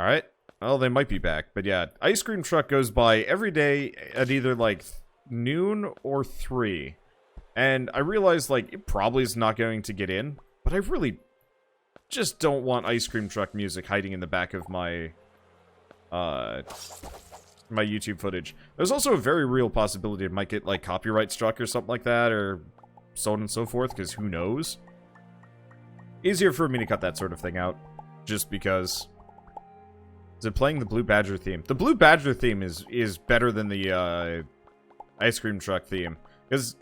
Alright. Well, they might be back. But yeah, ice cream truck goes by every day at either, like, noon or 3. And I realize, like, it probably is not going to get in. But I really just don't want ice cream truck music hiding in the back of my, my YouTube footage. There's also a very real possibility it might get, like, copyright struck or something like that, or so on and so forth, because who knows? Easier for me to cut that sort of thing out, just because. Is it playing the Blue Badger theme? The Blue Badger theme is better than the, ice cream truck theme. Because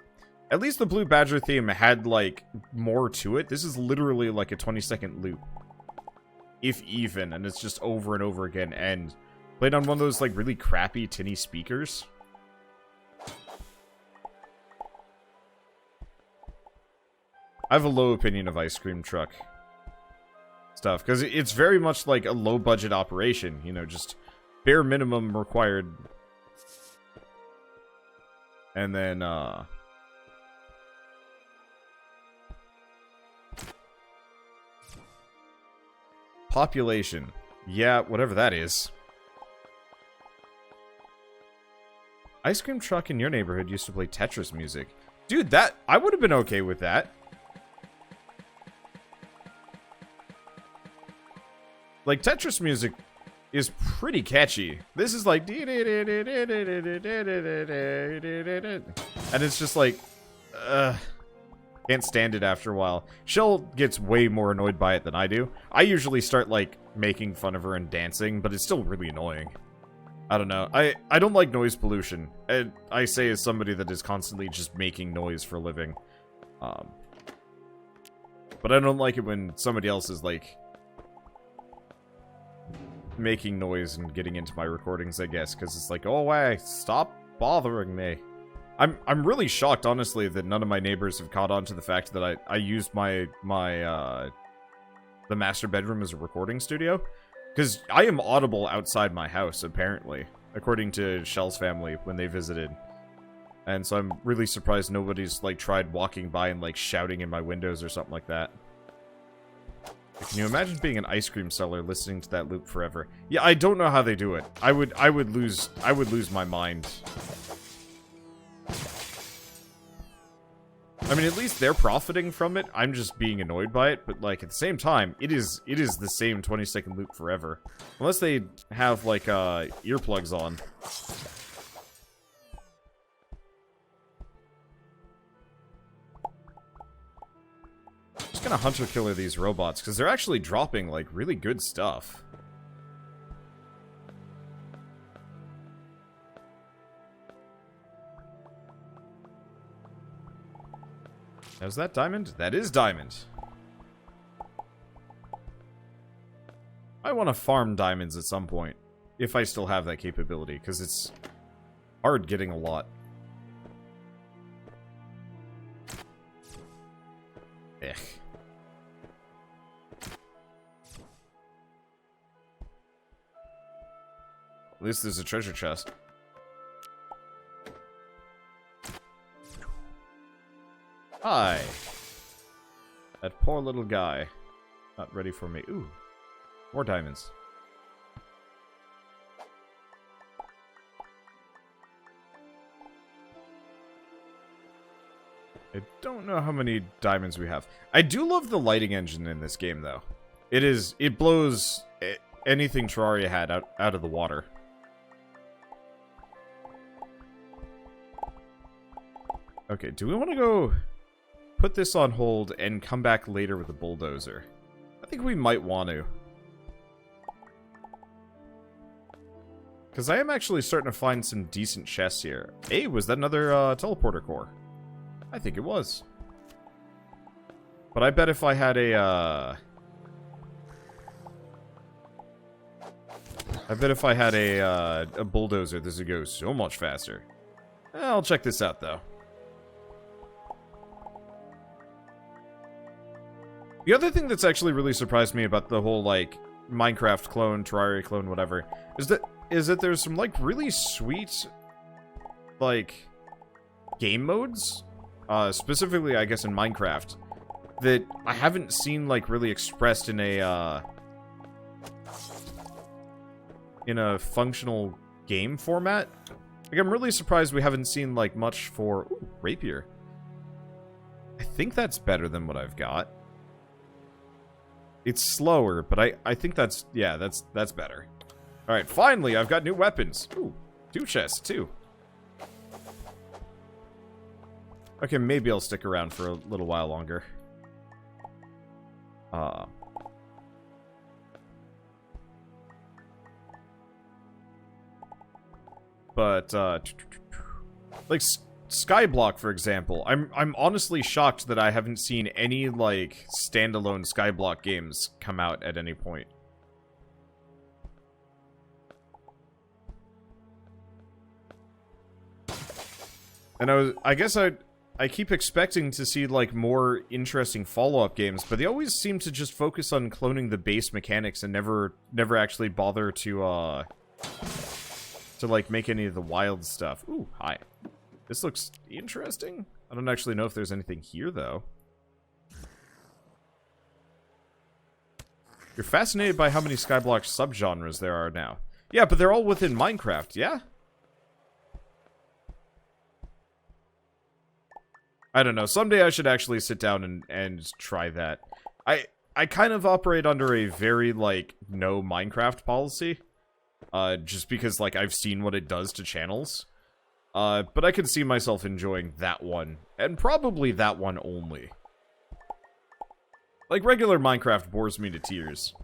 at least the Blue Badger theme had, like, more to it. This is literally, like, a 20-second loop. If even, and it's just over and over again, and played on one of those, like, really crappy, tinny speakers. I have a low opinion of ice cream truck stuff, because it's very much like a low-budget operation, you know, just bare minimum required. And then, population. Yeah, whatever that is. Ice cream truck in your neighborhood used to play Tetris music. Dude, that... I would have been okay with that. Like, Tetris music is pretty catchy. This is like... And it's just like... Can't stand it after a while. Shell gets way more annoyed by it than I do. I usually start, like, making fun of her and dancing, but it's still really annoying. I don't know. I don't like noise pollution. I say as somebody that is constantly just making noise for a living. But I don't like it when somebody else is, like... making noise and getting into my recordings, I guess, because it's like, oh, hey, stop bothering me. I'm really shocked, honestly, that none of my neighbors have caught on to the fact that I used the master bedroom as a recording studio, because I am audible outside my house, apparently, according to Shell's family when they visited. And so I'm really surprised nobody's, like, tried walking by and, like, shouting in my windows or something like that. Can you imagine being an ice cream seller listening to that loop forever? Yeah, I don't know how they do it. I would lose my mind. I mean, at least they're profiting from it. I'm just being annoyed by it, but like at the same time, it is the same 20-second loop forever. Unless they have like earplugs on. Just gonna hunter killer these robots, because they're actually dropping, like, really good stuff. Now, is that diamond? That is diamond. I want to farm diamonds at some point, if I still have that capability, because it's hard getting a lot. Ugh. At least there's a treasure chest. Hi. That poor little guy. Not ready for me. Ooh. More diamonds. I don't know how many diamonds we have. I do love the lighting engine in this game, though. It blows anything Terraria had out of the water. Okay, do we want to go put this on hold and come back later with a bulldozer? I think we might want to. Because I am actually starting to find some decent chests here. Hey, was that another teleporter core? I think it was. But I bet if I had a, a bulldozer, this would go so much faster. I'll check this out, though. The other thing that's actually really surprised me about the whole, like, Minecraft clone, Terraria clone, whatever, is that there's some, like, really sweet, like, game modes, specifically, I guess, in Minecraft, that I haven't seen, like, really expressed in a, in a functional game format. Like, I'm really surprised we haven't seen, like, much for... Ooh, rapier. I think that's better than what I've got. It's slower, but I think that's... Yeah, that's better. Alright, finally, I've got new weapons. Ooh, 2 chests, too. Okay, maybe I'll stick around for a little while longer. But, like, Skyblock, for example. I'm honestly shocked that I haven't seen any, like, standalone Skyblock games come out at any point. And I guess I keep expecting to see, like, more interesting follow-up games, but they always seem to just focus on cloning the base mechanics and never actually bother to like, make any of the wild stuff. Ooh, hi. This looks interesting. I don't actually know if there's anything here, though. You're fascinated by how many Skyblock subgenres there are now. Yeah, but they're all within Minecraft, yeah? I don't know. Someday I should actually sit down and try that. I kind of operate under a very, like, no Minecraft policy. Just because, like, I've seen what it does to channels. But I can see myself enjoying that one. And probably that one only. Like, regular Minecraft bores me to tears.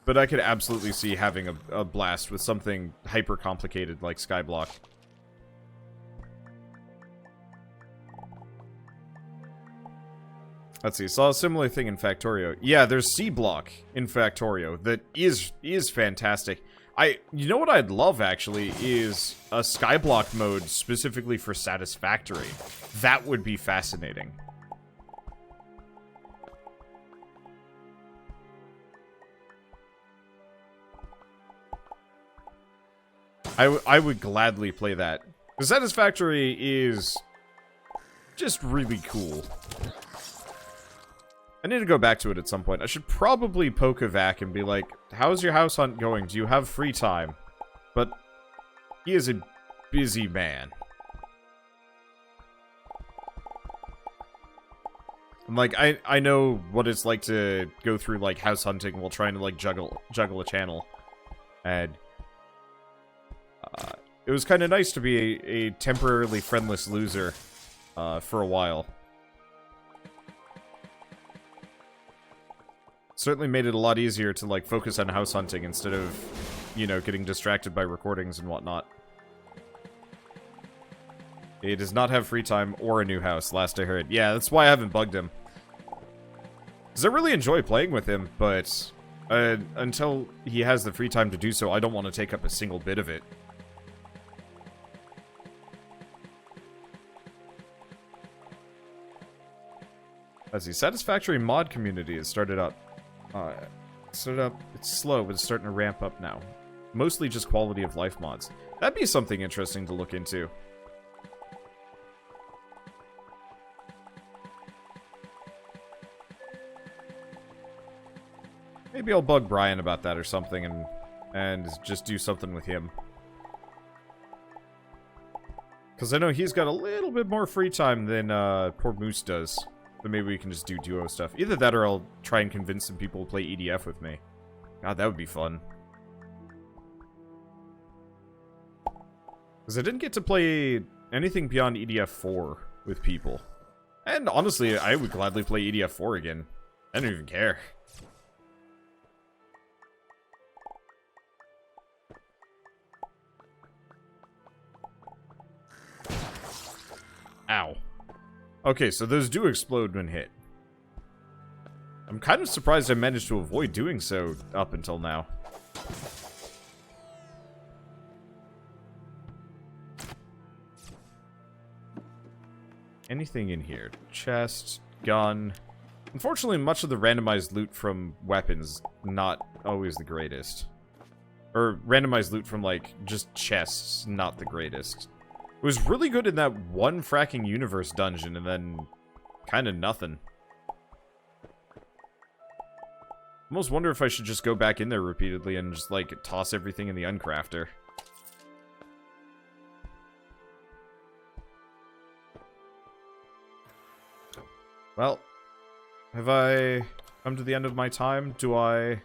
But I could absolutely see having a blast with something hyper-complicated like Skyblock. Let's see, saw a similar thing in Factorio. Yeah, there's C-Block in Factorio that is fantastic. You know what I'd love, actually, is a Skyblock mode specifically for Satisfactory. That would be fascinating. I would gladly play that. The Satisfactory is just really cool. I need to go back to it at some point. I should probably poke a vac and be like, how's your house hunt going? Do you have free time? But he is a busy man. And, like, I know what it's like to go through, like, house hunting while trying to, like, juggle a channel. And it was kind of nice to be a temporarily friendless loser for a while. Certainly made it a lot easier to, like, focus on house hunting instead of, you know, getting distracted by recordings and whatnot. He does not have free time or a new house, last I heard. Yeah, that's why I haven't bugged him. Because I really enjoy playing with him, but until he has the free time to do so, I don't want to take up a single bit of it. Let's see, Satisfactory mod community has started up. It's slow, but it's starting to ramp up now. Mostly just quality of life mods. That'd be something interesting to look into. Maybe I'll bug Brian about that or something and just do something with him. Because I know he's got a little bit more free time than poor Moose does. But maybe we can just do duo stuff. Either that or I'll try and convince some people to play EDF with me. God, that would be fun. Because I didn't get to play anything beyond EDF 4 with people. And honestly, I would gladly play EDF 4 again. I don't even care. Ow. Okay, so those do explode when hit. I'm kind of surprised I managed to avoid doing so up until now. Anything in here? Chest, gun. Unfortunately, much of the randomized loot from weapons, not always the greatest. Or randomized loot from, like, just chests, not the greatest. It was really good in that one fracking universe dungeon, and then kind of nothing. almost wonder if I should just go back in there repeatedly and just, like, toss everything in the uncrafter. Well, have I come to the end of my time? Do I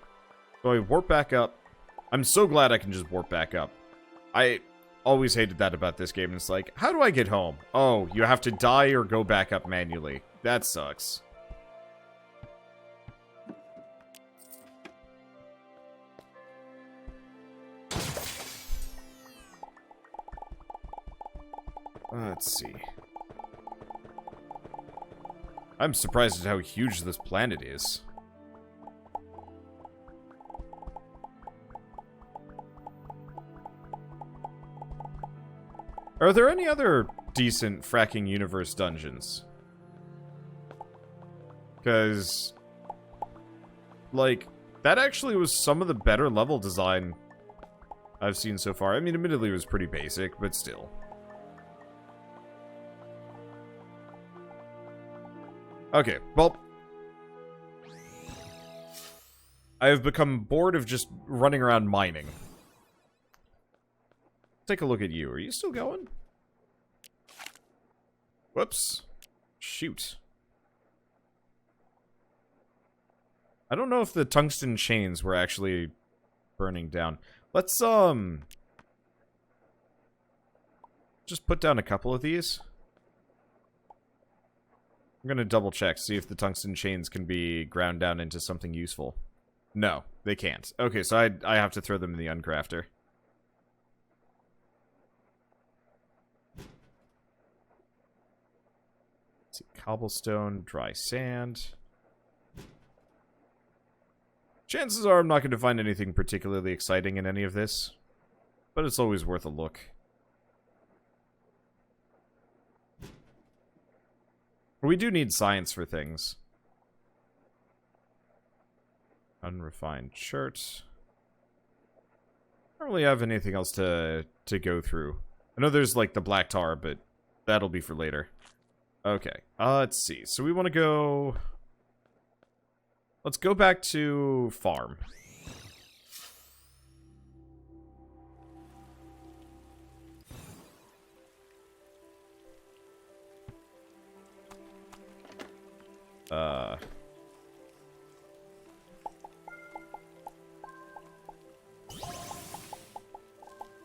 warp back up? I'm so glad I can just warp back up. I always hated that about this game. It's like, how do I get home? Oh, you have to die or go back up manually. That sucks. Let's see. I'm surprised at how huge this planet is. Are there any other decent fracking universe dungeons? Because, like, that actually was some of the better level design I've seen so far. I mean, admittedly, it was pretty basic, but still. Okay, well, I have become bored of just running around mining. Take a look at you. Are you still going? Whoops. Shoot. I don't know if the tungsten chains were actually burning down. Let's, just put down a couple of these. I'm gonna double check, see if the tungsten chains can be ground down into something useful. No, they can't. Okay, so I have to throw them in the uncrafter. Let's see, cobblestone, dry sand. Chances are I'm not going to find anything particularly exciting in any of this, but it's always worth a look. We do need science for things. Unrefined shirt. I don't really have anything else to go through. I know there's like the black tar, but that'll be for later. Okay, let's see. So we want to go... Let's go back to farm.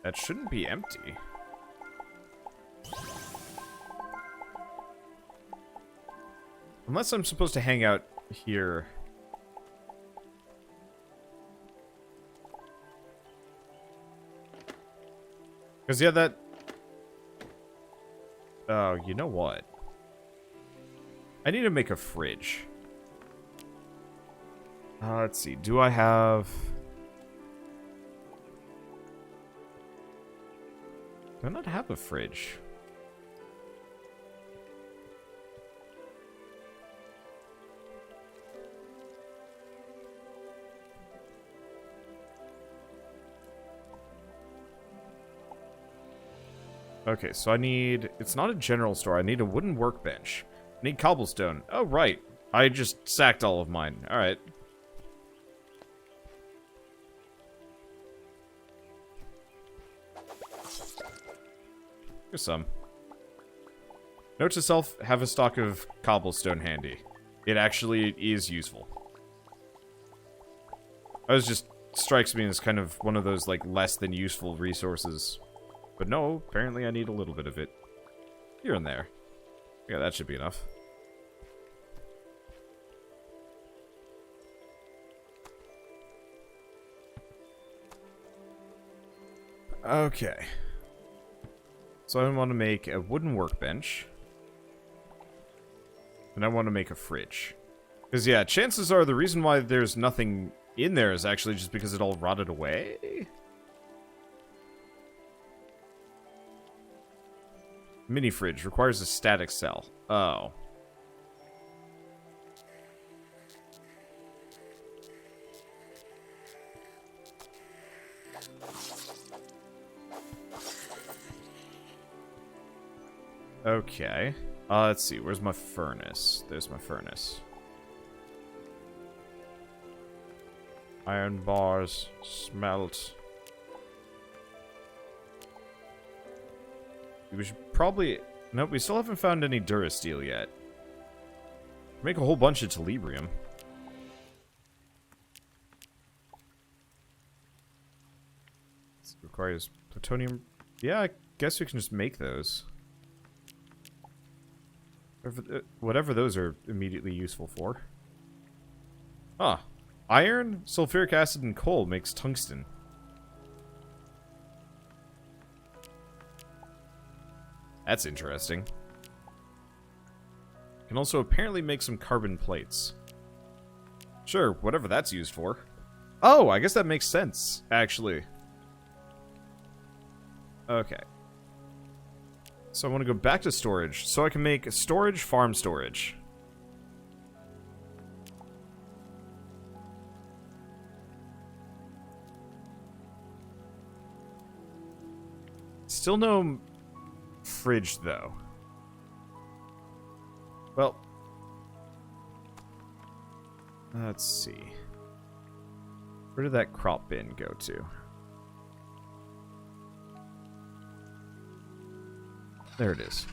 That shouldn't be empty. Unless I'm supposed to hang out here. Because, yeah, that... Oh, you know what? I need to make a fridge. Let's see. Do I have... Do I not have a fridge? Okay, so I need... It's not a general store. I need a wooden workbench. I need cobblestone. Oh, right. I just sacked all of mine. Alright. Here's some. Note to self, have a stock of cobblestone handy. It actually is useful. It just strikes me as kind of one of those, like, less than useful resources. But no, apparently I need a little bit of it. Here and there. Yeah, that should be enough. Okay. So I want to make a wooden workbench. And I want to make a fridge. Because, yeah, chances are the reason why there's nothing in there is actually just because it all rotted away. Mini fridge requires a static cell. Oh. Okay. Let's see. Where's my furnace? There's my furnace. Iron bars. Smelt. We should probably... Nope, we still haven't found any Durasteel yet. Make a whole bunch of Telebrium. This requires plutonium. Yeah, I guess we can just make those. Whatever those are immediately useful for. Huh. Iron, sulfuric acid, and coal makes tungsten. That's interesting. Can also apparently make some carbon plates. Sure, whatever that's used for. Oh, I guess that makes sense, actually. Okay. So I want to go back to storage, so I can make storage, farm storage. Still no fridge, though. Well, let's see. Where did that crop bin go to? There it is.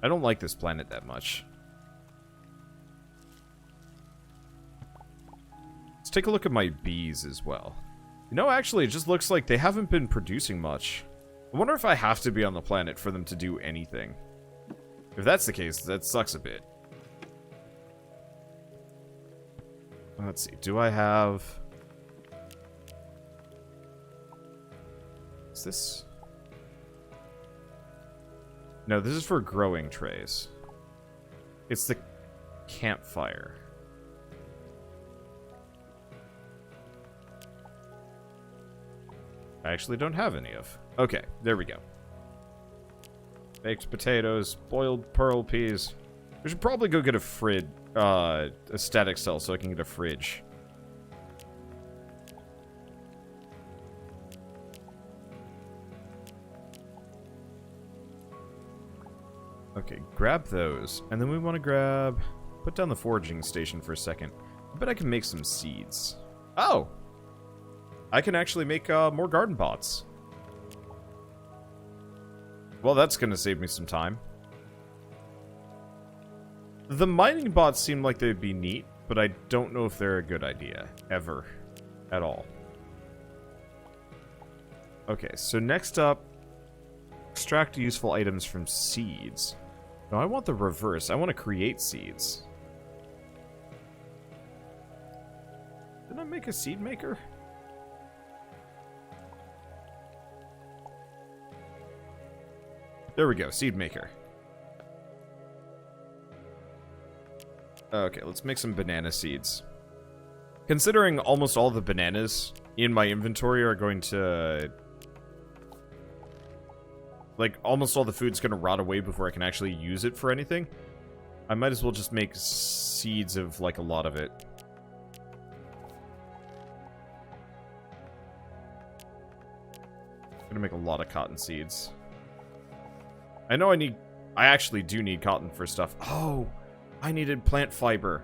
I don't like this planet that much. Let's take a look at my bees as well. You know, actually, it just looks like they haven't been producing much. I wonder if I have to be on the planet for them to do anything. If that's the case, that sucks a bit. Let's see, do I have... Is this... No, this is for growing trays. It's the campfire. I actually don't have any of. Okay, there we go. Baked potatoes, boiled pearl peas. We should probably go get a static cell so I can get a fridge. Okay, grab those. And then we want to grab... Put down the foraging station for a second. I bet I can make some seeds. Oh! I can actually make more garden pots. Well, that's going to save me some time. The mining bots seem like they'd be neat, but I don't know if they're a good idea. Ever. At all. Okay, so next up... Extract useful items from seeds. No, I want the reverse. I want to create seeds. Didn't I make a seed maker? There we go, seed maker. Okay, let's make some banana seeds. Considering almost all the bananas in my inventory are going to... Like, almost all the food's gonna rot away before I can actually use it for anything. I might as well just make seeds of, like, a lot of it. I'm gonna make a lot of cotton seeds. I know I actually do need cotton for stuff. Oh, I needed plant fiber.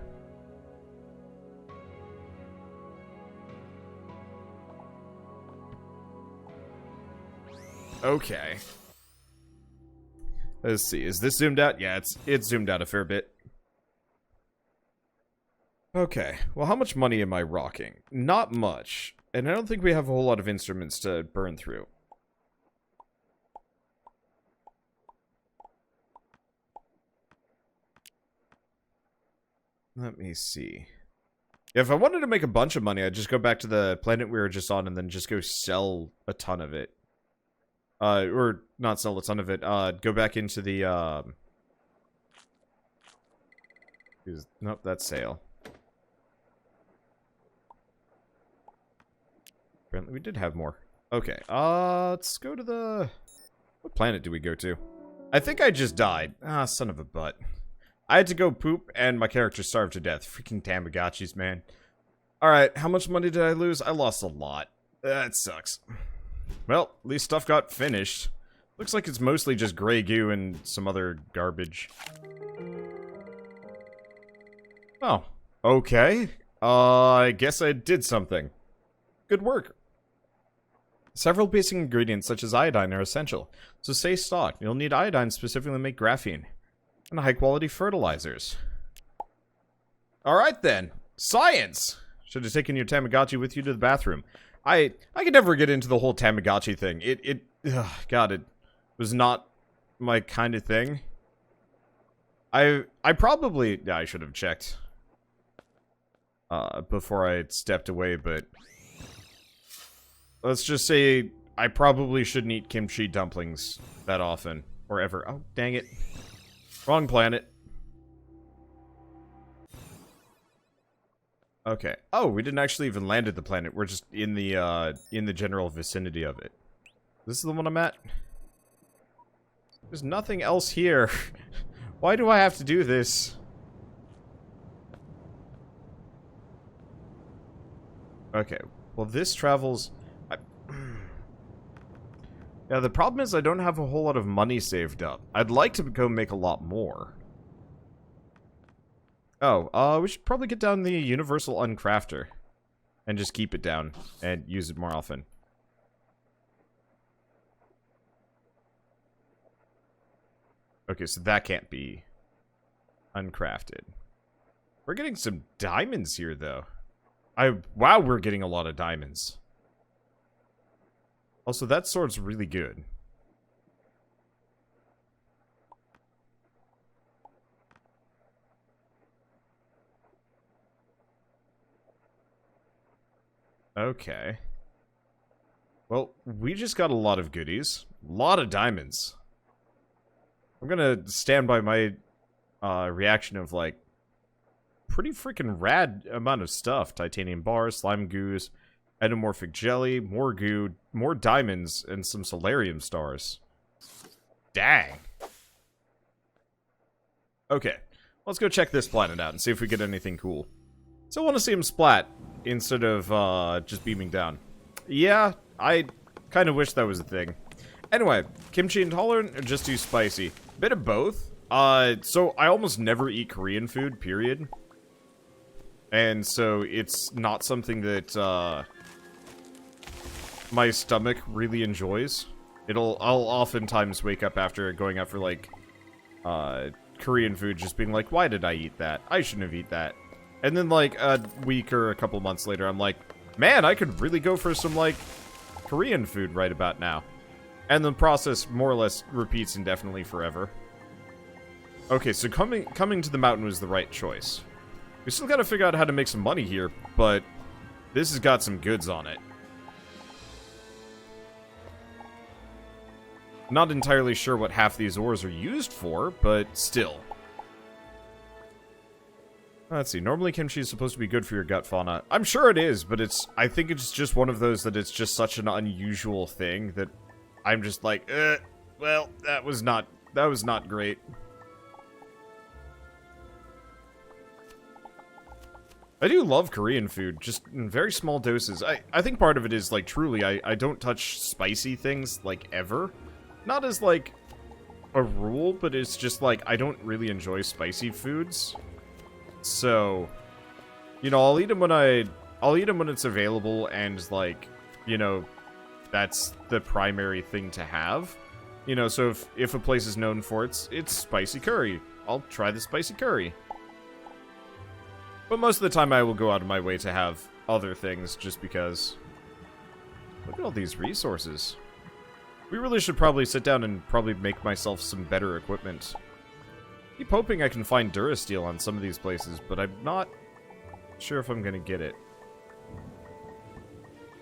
Okay. Let's see, is this zoomed out? Yeah, it's zoomed out a fair bit. Okay, well, how much money am I rocking? Not much. And I don't think we have a whole lot of instruments to burn through. Let me see. Yeah, if I wanted to make a bunch of money, I'd just go back to the planet we were just on and then just go sell a ton of it. Or not sell a ton of it. Go back into the, Nope, that's sale. Apparently we did have more. Okay, let's go to the... What planet do we go to? I think I just died. Ah, son of a butt. I had to go poop, and my character starved to death. Freaking Tamagotchis, man. Alright, how much money did I lose? I lost a lot. That sucks. Well, at least stuff got finished. Looks like it's mostly just gray goo and some other garbage. Oh, okay. I guess I did something. Good work. Several basic ingredients such as iodine are essential, so stay stocked. You'll need iodine specifically to make graphene and high-quality fertilizers. Alright then. Science! Should have taken your Tamagotchi with you to the bathroom. I could never get into the whole Tamagotchi thing. God, it was not my kind of thing. I probably... Yeah, I should have checked. Before I stepped away, but... Let's just say I probably shouldn't eat kimchi dumplings that often. Or ever. Oh, dang it. Wrong planet. Okay. Oh, we didn't actually even land at the planet. We're just in the general vicinity of it. This is the one I'm at? There's nothing else here. Why do I have to do this? Okay. Well, this travels... Yeah, the problem is I don't have a whole lot of money saved up. I'd like to go make a lot more. Oh, we should probably get down the universal uncrafter. And just keep it down. And use it more often. Okay, so that can't be uncrafted. We're getting some diamonds here, though. Wow, we're getting a lot of diamonds. Also, that sword's really good. Okay. Well, we just got a lot of goodies. A lot of diamonds. I'm gonna stand by my reaction of, like, pretty freaking rad amount of stuff. Titanium bars, slime goos, endomorphic jelly, more goo, more diamonds, and some solarium stars. Dang. Okay, let's go check this planet out and see if we get anything cool. So I want to see him splat instead of just beaming down. Yeah, I kind of wish that was a thing. Anyway, kimchi intolerant or just too spicy? Bit of both. So I almost never eat Korean food, period. And so it's not something that my stomach really enjoys. I'll oftentimes wake up after going out for, like, Korean food just being like, why did I eat that? I shouldn't have eaten that. And then, like, a week or a couple months later, I'm like, man, I could really go for some, like, Korean food right about now. And the process more or less repeats indefinitely forever. Okay, so coming to the mountain was the right choice. We still gotta figure out how to make some money here, but this has got some goods on it. Not entirely sure what half these ores are used for, but still. Let's see, normally kimchi is supposed to be good for your gut fauna. I'm sure it is, but I think it's just one of those that it's just such an unusual thing that I'm just like, well, that was not great. I do love Korean food, just in very small doses. I think part of it is, like, truly, I don't touch spicy things, like, ever. Not as, like, a rule, but it's just, like, I don't really enjoy spicy foods. So, you know, I'll eat them when it's available, and, like, you know, that's the primary thing to have. You know, so if a place is known for it's spicy curry, I'll try the spicy curry. But most of the time I will go out of my way to have other things just because. Look at all these resources. We really should probably sit down and probably make myself some better equipment. Keep hoping I can find Durasteel on some of these places, but I'm not sure if I'm gonna get it.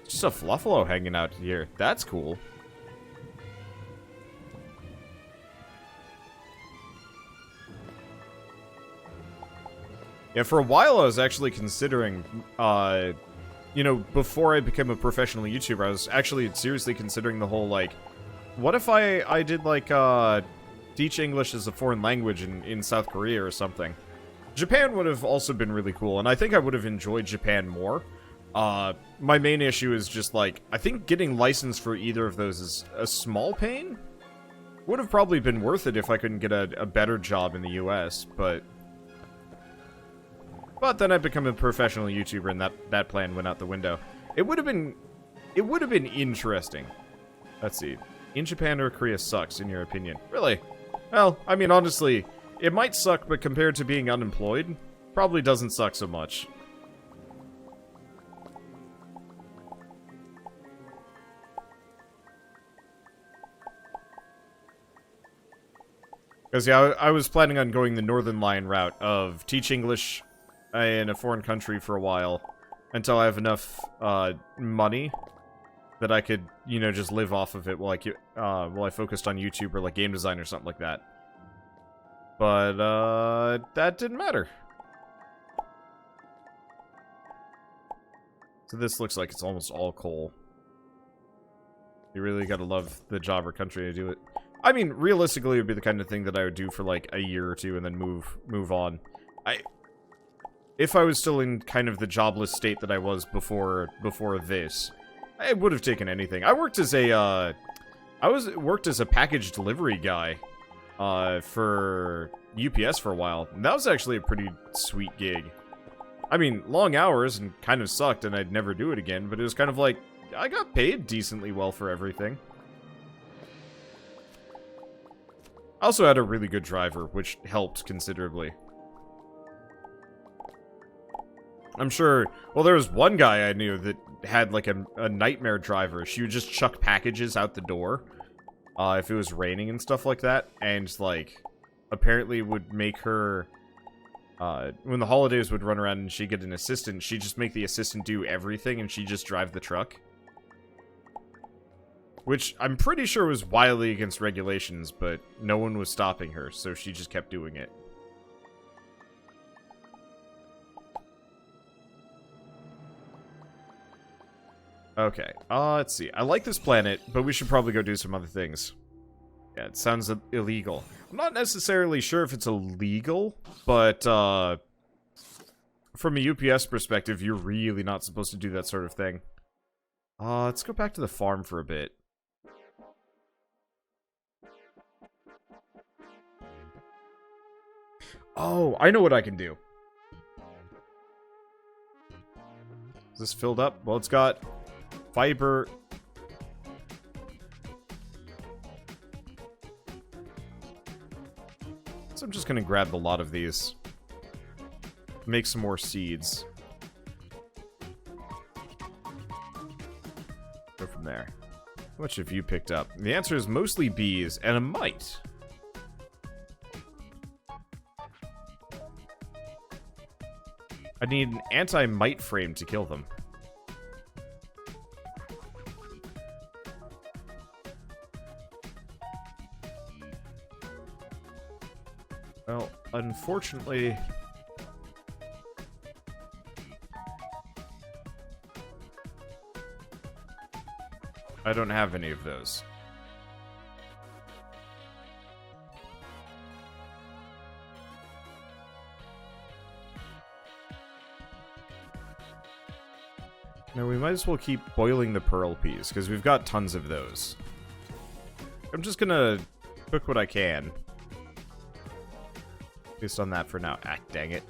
Just a Fluffalo hanging out here. That's cool. Yeah, for a while I was actually considering, you know, before I became a professional YouTuber, I was actually seriously considering the whole, like, what if I did, like, teach English as a foreign language in South Korea or something? Japan would have also been really cool, and I think I would have enjoyed Japan more. My main issue is just, like, I think getting licensed for either of those is a small pain. Would have probably been worth it if I couldn't get a better job in the US, but But then I become a professional YouTuber, and that plan went out the window. It would have been interesting. Let's see. In Japan or Korea sucks, in your opinion? Really? Well, I mean, honestly, it might suck, but compared to being unemployed, probably doesn't suck so much. Because, yeah, I was planning on going the Northern Line route of teach English in a foreign country for a while until I have enough money that I could, you know, just live off of it while I focused on YouTube or, like, game design or something like that. But, that didn't matter. So this looks like it's almost all coal. You really gotta love the job or country to do it. I mean, realistically, it would be the kind of thing that I would do for, like, a year or two and then move on. If I was still in kind of the jobless state that I was before this, I would have taken anything. I worked as a, worked as a package delivery guy, for UPS for a while. And that was actually a pretty sweet gig. I mean, long hours and kind of sucked and I'd never do it again, but it was kind of like, I got paid decently well for everything. I also had a really good driver, which helped considerably. I'm sure, well, there was one guy I knew that had, like, a nightmare driver. She would just chuck packages out the door, if it was raining and stuff like that, and, like, apparently would make her, when the holidays would run around and she'd get an assistant, she'd just make the assistant do everything, and she'd just drive the truck. Which I'm pretty sure was wildly against regulations, but no one was stopping her, so she just kept doing it. Okay, let's see. I like this planet, but we should probably go do some other things. Yeah, it sounds illegal. I'm not necessarily sure if it's illegal, but, from a UPS perspective, you're really not supposed to do that sort of thing. Let's go back to the farm for a bit. Oh, I know what I can do. Is this filled up? Well, it's got fiber. So I'm just gonna grab a lot of these. Make some more seeds. Go from there. How much have you picked up? The answer is mostly bees and a mite. I need an anti-mite frame to kill them. Well, unfortunately... I don't have any of those. No, we might as well keep boiling the pearl peas, because we've got tons of those. I'm just gonna cook what I can. Based on that for now. Ah, dang it.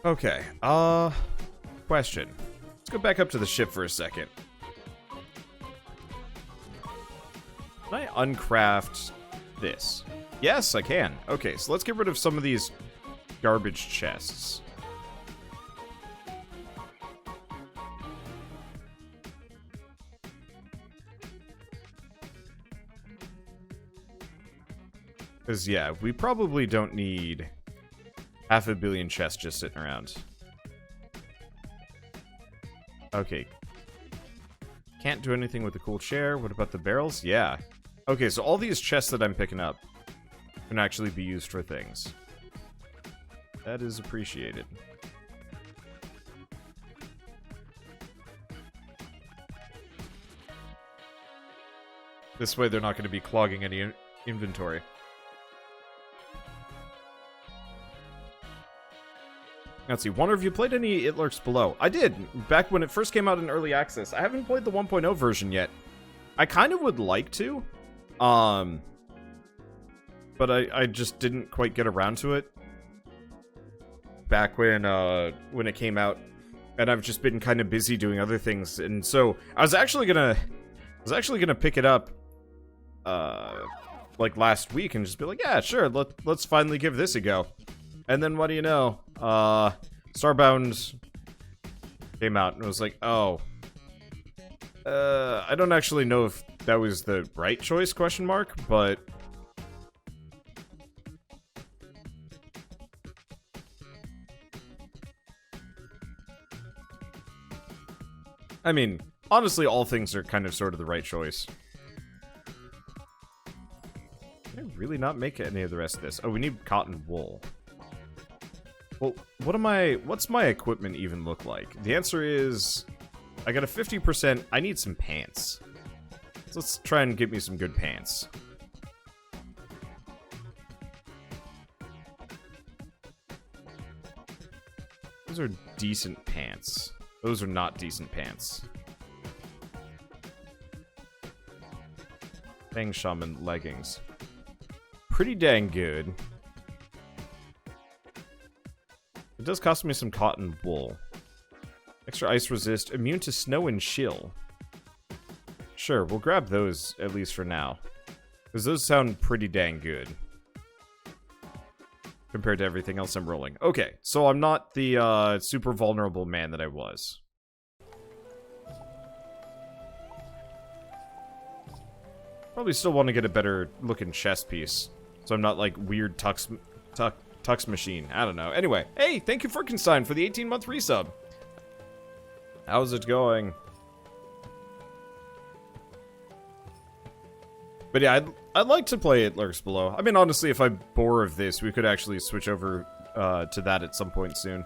Okay, question. Let's go back up to the ship for a second. Can I uncraft this? Yes, I can. Okay, so let's get rid of some of these garbage chests. Because, yeah, we probably don't need 500 million chests just sitting around. Okay. Can't do anything with the cool chair. What about the barrels? Yeah. Okay, so all these chests that I'm picking up can actually be used for things. That is appreciated. This way they're not going to be clogging any inventory. Let's see, wonder if you played any It Lurks Below. I did, back when it first came out in early access. I haven't played the 1.0 version yet. I kind of would like to. but I just didn't quite get around to it back when it came out, and I've just been kind of busy doing other things, and so I was actually gonna pick it up like last week and just be like, yeah, sure, let's finally give this a go. And then what do you know? Starbound came out and it was like, oh, I don't actually know if that was the right choice, question mark, but I mean, honestly, all things are kind of sort of the right choice. Can I really not make any of the rest of this? Oh, we need cotton wool. Well, what's my equipment even look like? The answer is, I got a 50%, I need some pants. So let's try and get me some good pants. Those are decent pants. Those are not decent pants. Fang Shaman leggings. Pretty dang good. It does cost me some cotton wool. Extra ice resist, immune to snow and chill. Sure, we'll grab those, at least for now. Because those sound pretty dang good. Compared to everything else I'm rolling. Okay, so I'm not the super vulnerable man that I was. Probably still want to get a better looking chest piece. So I'm not like weird tux machine. I don't know. Anyway, hey, thank you Frankenstein for the 18-month resub. How's it going? But yeah, I'd like to play It Lurks Below. I mean, honestly, if I bore of this, we could actually switch over to that at some point soon.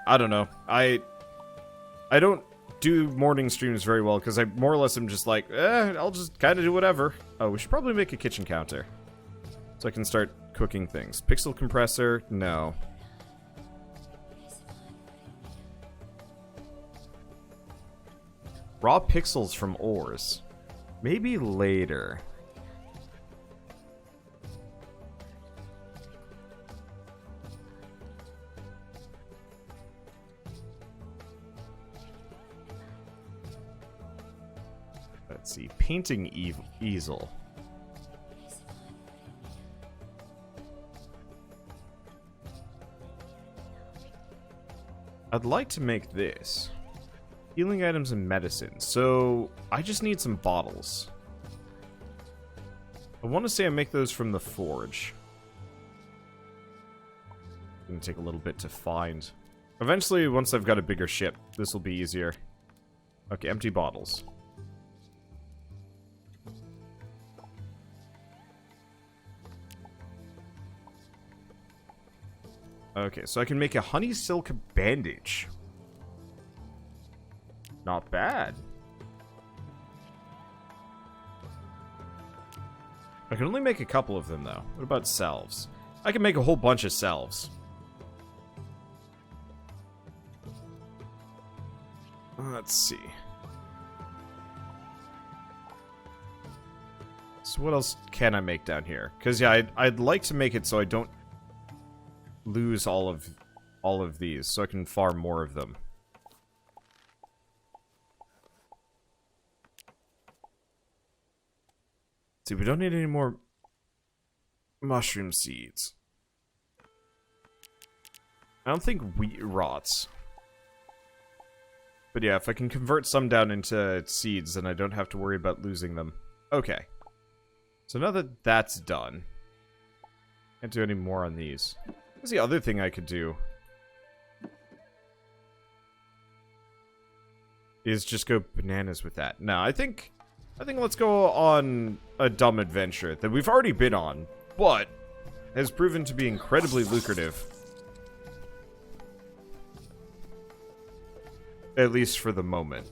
I don't know. I don't do morning streams very well, because I more or less am just like, I'll just kind of do whatever. Oh, we should probably make a kitchen counter. So I can start cooking things. Pixel compressor? No. Raw pixels from ores. Maybe later. Let's see. Painting easel. I'd like to make this. Healing items and medicine. So, I just need some bottles. I want to say I make those from the forge. It's gonna take a little bit to find. Eventually, once I've got a bigger ship, this will be easier. Okay, empty bottles. Okay, so I can make a honey silk bandage. Not bad. I can only make a couple of them, though. What about salves? I can make a whole bunch of salves. Let's see. So what else can I make down here? Because, yeah, I'd like to make it so I don't lose all of these, so I can farm more of them. See, we don't need any more mushroom seeds. I don't think wheat rots. But yeah, if I can convert some down into seeds, then I don't have to worry about losing them. Okay. So now that that's done, can't do any more on these. What's the other thing I could do? Is just go bananas with that. No, I think let's go on a dumb adventure that we've already been on, but has proven to be incredibly lucrative. At least for the moment.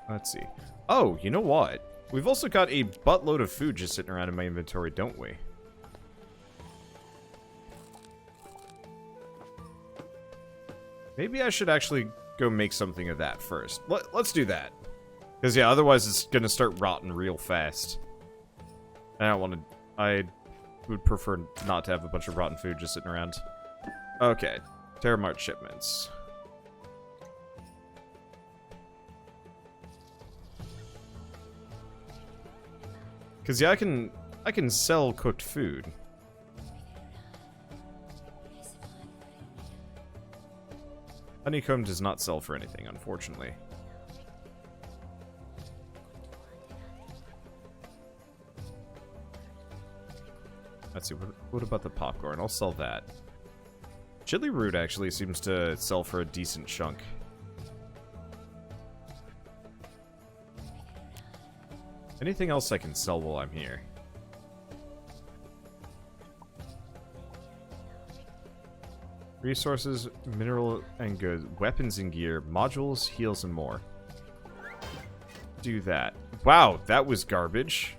Let's see. Oh, you know what? We've also got a buttload of food just sitting around in my inventory, don't we? Maybe I should actually go make something of that first. Let's do that. Because, yeah, otherwise it's gonna start rotting real fast. I don't want to... I would prefer not to have a bunch of rotten food just sitting around. Okay. Terraria shipments. Because, yeah, I can sell cooked food. Honeycomb does not sell for anything, unfortunately. Let's see, what about the popcorn? I'll sell that. Chili root actually seems to sell for a decent chunk. Anything else I can sell while I'm here? Resources, mineral and goods, weapons and gear, modules, heals, and more. Do that. Wow, that was garbage.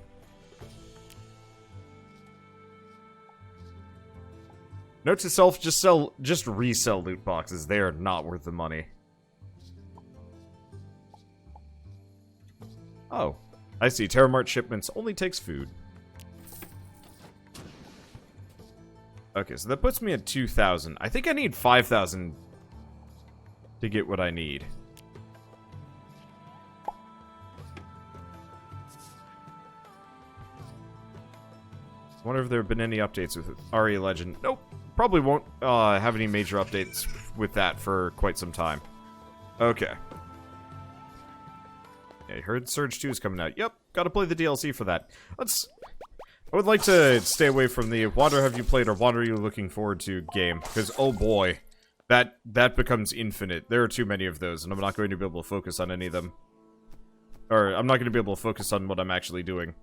Note to self, just resell loot boxes. They are not worth the money. Oh, I see. Terraria shipments only takes food. Okay, so that puts me at 2,000. I think I need 5,000 to get what I need. I wonder if there have been any updates with RE Legend. Nope. Probably won't have any major updates with that for quite some time. Okay. Yeah, I heard Surge 2 is coming out. Yep, gotta play the DLC for that. I would like to stay away from the Wander have you played or Wander are you looking forward to game. Because, oh boy, that becomes infinite. There are too many of those, and I'm not going to be able to focus on any of them. Or, I'm not going to be able to focus on what I'm actually doing.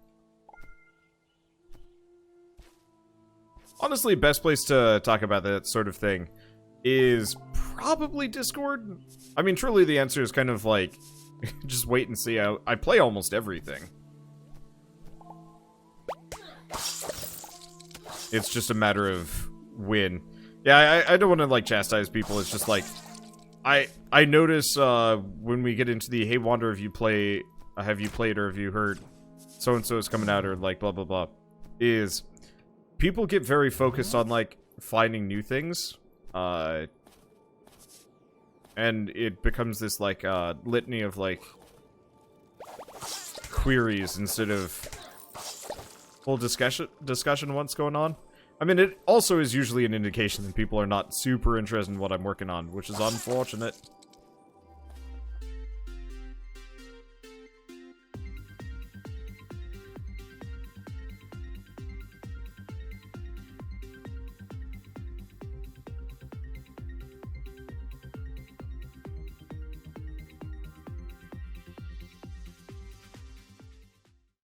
Honestly, best place to talk about that sort of thing is probably Discord. I mean, truly the answer is kind of like, just wait and see. I play almost everything. It's just a matter of when. Yeah, I don't want to, like, chastise people. It's just, like, I notice, when we get into the, hey, Wander, have you played, or have you heard so-and-so is coming out, or, like, blah, blah, blah, is people get very focused on, like, finding new things, and it becomes this, like, litany of, like, queries instead of full discussion of what's going on. I mean, it also is usually an indication that people are not super interested in what I'm working on, which is unfortunate.